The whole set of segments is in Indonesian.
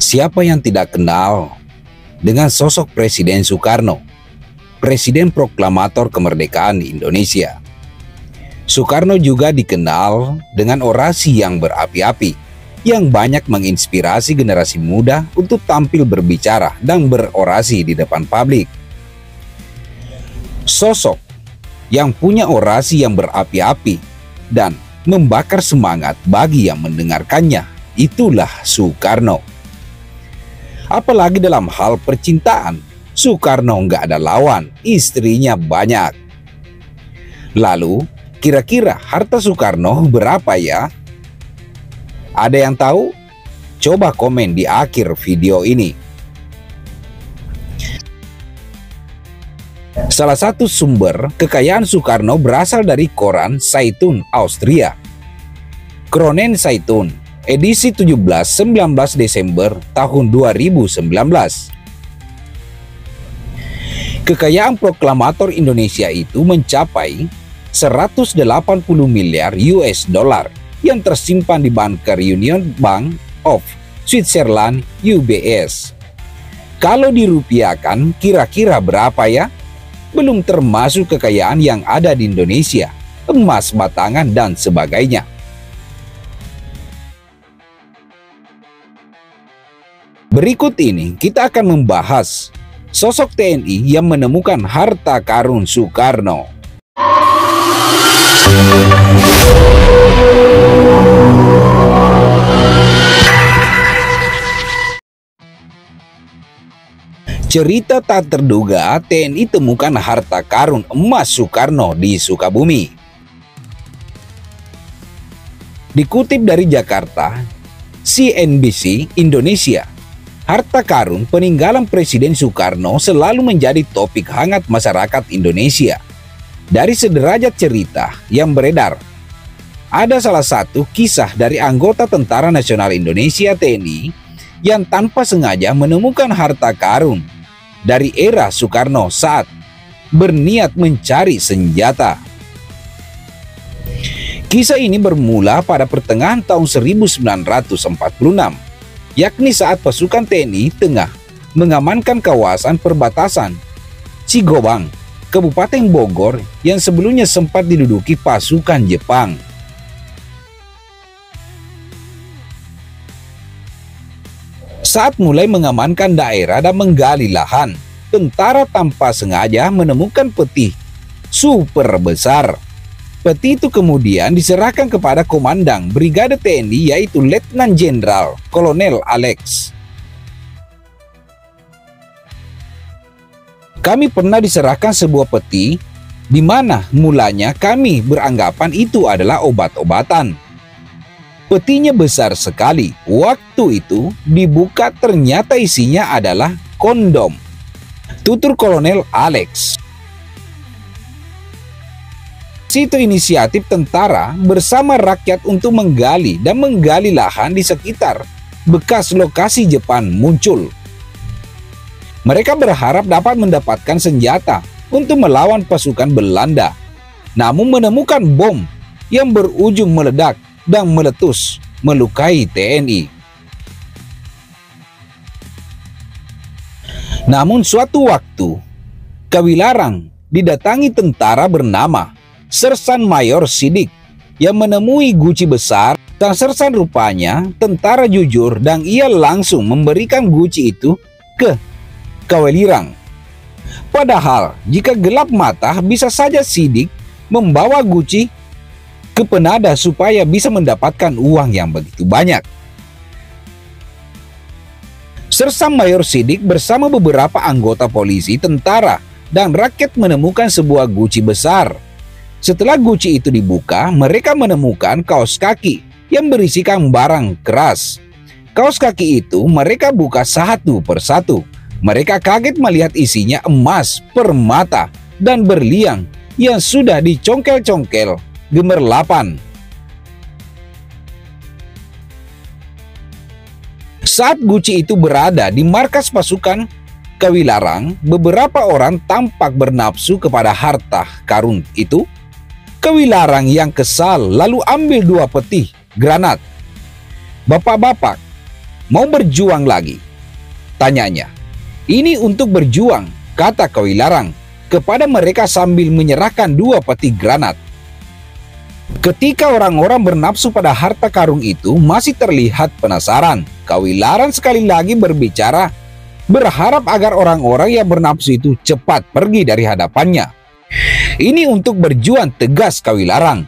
Siapa yang tidak kenal dengan sosok Presiden Soekarno, Presiden Proklamator Kemerdekaan Indonesia? Soekarno juga dikenal dengan orasi yang berapi-api, yang banyak menginspirasi generasi muda untuk tampil berbicara dan berorasi di depan publik. Sosok yang punya orasi yang berapi-api dan membakar semangat bagi yang mendengarkannya, itulah Soekarno. Apalagi dalam hal percintaan, Soekarno nggak ada lawan, istrinya banyak. Lalu, kira-kira harta Soekarno berapa ya? Ada yang tahu? Coba komen di akhir video ini. Salah satu sumber kekayaan Soekarno berasal dari koran Zaitun, Austria. Kronen Zaitun, edisi 17-19 Desember tahun 2019. Kekayaan proklamator Indonesia itu mencapai 180 miliar US dollar yang tersimpan di Banker Union Bank of Switzerland UBS. Kalau dirupiahkan kira-kira berapa ya? Belum termasuk kekayaan yang ada di Indonesia, emas batangan dan sebagainya. Berikut ini kita akan membahas sosok TNI yang menemukan harta karun Soekarno. Cerita tak terduga, TNI temukan harta karun emas Soekarno di Sukabumi. Dikutip dari Jakarta, CNBC Indonesia, harta karun peninggalan Presiden Soekarno selalu menjadi topik hangat masyarakat Indonesia. Dari sederajat cerita yang beredar, ada salah satu kisah dari anggota Tentara Nasional Indonesia TNI yang tanpa sengaja menemukan harta karun dari era Soekarno saat berniat mencari senjata. Kisah ini bermula pada pertengahan tahun 1946, yakni saat pasukan TNI tengah mengamankan kawasan perbatasan Cigobang, Kabupaten Bogor yang sebelumnya sempat diduduki pasukan Jepang. Saat mulai mengamankan daerah dan menggali lahan, tentara tanpa sengaja menemukan peti super besar. Peti itu kemudian diserahkan kepada Komandan Brigade TNI yaitu Letnan Jenderal Kolonel Alex. Kami pernah diserahkan sebuah peti di mana mulanya kami beranggapan itu adalah obat-obatan. Petinya besar sekali. Waktu itu dibuka ternyata isinya adalah kondom. Tutur Kolonel Alex. Itu inisiatif tentara bersama rakyat untuk menggali lahan di sekitar bekas lokasi Jepang muncul. Mereka berharap dapat mendapatkan senjata untuk melawan pasukan Belanda, namun menemukan bom yang berujung meledak dan meletus melukai TNI. Namun suatu waktu, Kawilarang didatangi tentara bernama Sersan Mayor Sidik yang menemui guci besar, dan Sersan rupanya tentara jujur dan ia langsung memberikan guci itu ke Kawilarang. Padahal jika gelap mata bisa saja Sidik membawa guci ke penada supaya bisa mendapatkan uang yang begitu banyak. Sersan Mayor Sidik bersama beberapa anggota polisi, tentara, dan rakyat menemukan sebuah guci besar. Setelah guci itu dibuka, mereka menemukan kaos kaki yang berisikan barang keras. Kaos kaki itu mereka buka satu persatu. Mereka kaget melihat isinya emas, permata, dan berlian yang sudah dicongkel-congkel gemerlapan. Saat guci itu berada di markas pasukan Kawilarang, beberapa orang tampak bernafsu kepada harta karun itu. Kawilarang yang kesal lalu ambil 2 peti granat. Bapak-bapak, Mau berjuang lagi? Tanyanya. Ini untuk berjuang, kata Kawilarang kepada mereka sambil menyerahkan 2 peti granat. Ketika orang-orang bernafsu pada harta karun itu masih terlihat penasaran, Kawilarang sekali lagi berbicara, berharap agar orang-orang yang bernafsu itu cepat pergi dari hadapannya. Ini untuk berjuang, tegas Kawilarang.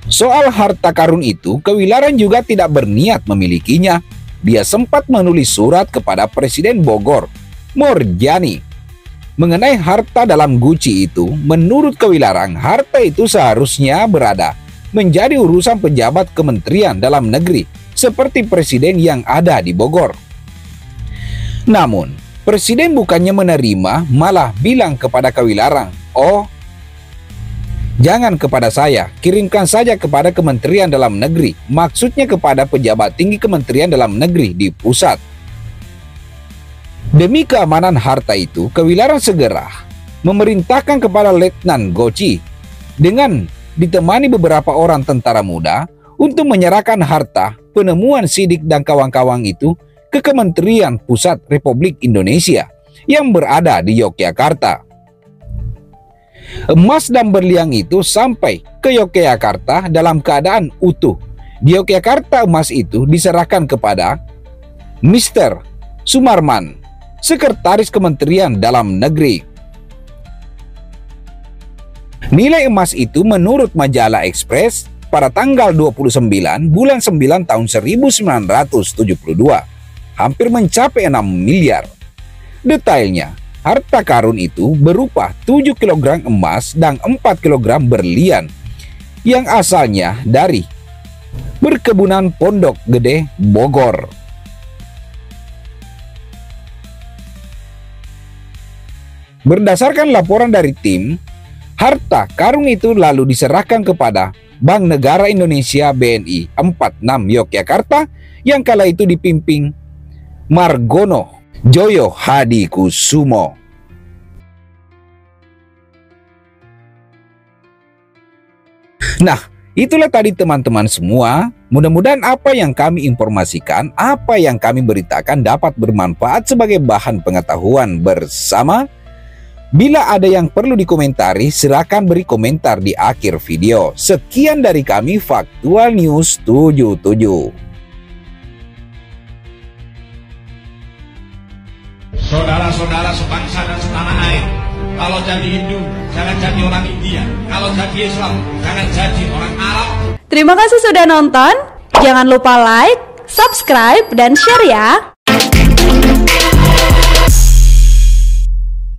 Soal harta karun itu, Kawilarang juga tidak berniat memilikinya. Dia sempat menulis surat kepada Presiden Bogor, Morjani, mengenai harta dalam guci itu. Menurut Kawilarang, harta itu seharusnya berada menjadi urusan pejabat Kementerian Dalam Negeri, seperti Presiden yang ada di Bogor. Namun, Presiden bukannya menerima, malah bilang kepada Kawilarang, "Oh, jangan kepada saya, kirimkan saja kepada Kementerian Dalam Negeri," maksudnya kepada pejabat tinggi Kementerian Dalam Negeri di pusat. Demi keamanan harta itu, Kawilarang segera memerintahkan kepada Letnan Goci dengan ditemani beberapa orang tentara muda untuk menyerahkan harta penemuan Sidik dan kawan-kawan itu ke Kementerian Pusat Republik Indonesia yang berada di Yogyakarta. Emas dan berlian itu sampai ke Yogyakarta dalam keadaan utuh. Di Yogyakarta emas itu diserahkan kepada Mr. Sumarman, Sekretaris Kementerian Dalam Negeri. Nilai emas itu menurut majalah Express pada tanggal 29 bulan 9 tahun 1972 hampir mencapai 6 miliar. Detailnya, harta karun itu berupa 7 kg emas dan 4 kg berlian yang asalnya dari perkebunan Pondok Gede, Bogor. Berdasarkan laporan dari tim, harta karun itu lalu diserahkan kepada Bank Negara Indonesia BNI 46 Yogyakarta yang kala itu dipimpin Margono Joyo Hadikusumo. Nah, itulah tadi teman-teman semua. Mudah-mudahan apa yang kami informasikan, apa yang kami beritakan dapat bermanfaat sebagai bahan pengetahuan bersama. Bila ada yang perlu dikomentari, silakan beri komentar di akhir video. Sekian dari kami, Faktual News 77. Saudara-saudara sebangsa dan setanah air, kalau jadi Hindu, jangan jadi orang India. Kalau jadi Islam, jangan jadi orang Arab. Terima kasih sudah nonton. Jangan lupa like, subscribe, dan share ya.